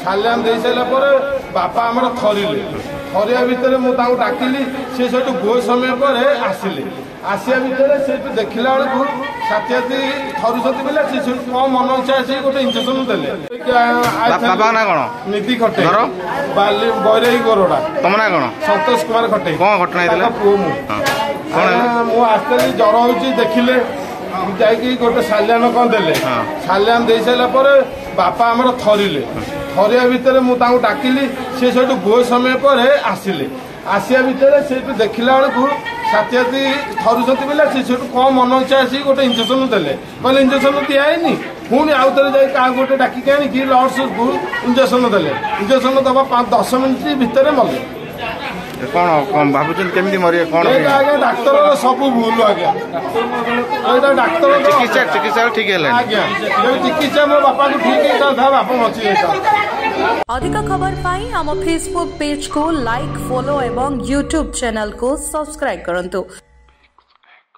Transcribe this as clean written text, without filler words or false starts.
सालाम दे सारा पर बापा आमर थरिले थरिया भितर मुझे डाकिली सी से बहुत समय पर आसिले आसिया भितर से देखला बेलू छाती थरुंट बोले सी कम मन इच्छा आस गोटे इंजेक्शन देले निधि खटे बैराई गरोड़ा तुम ना कौन संतोष कुमार खटे कौन घटना पुओ मुझे आसती जर हो देखिले जाकि गोटे सालाम कौन देले सालाम दे सारा पर बापा आमर थरिले थरिया भितर मुझे डाकिली सी से बहुत समय पर आसिले आसिया भितर से देखला बेलू छाती थरुंट बोले सी कम मन इच्छा आस गोटे इंजेक्शन देले कहले इंजेक्शन दिखाई पुणी आउ थे जा गोटे डाकिक आनिकी लर्स को इंजेक्शन देले इंजेक्शन दबा 5-10 मिनिट भितर मले कौन भावुँ केमी मरे कौन आज्ञा डाक्तर सब भूल आज्ञा डाक्तर चिकित्सा चिकित्सा ठीक है आज्ञा चिकित्सा मो बापा को ठीक था बापा बची अधिक खबर पाई आम फेसबुक पेज को लाइक फॉलो एवं यूट्यूब चैनल को सब्सक्राइब करंतु।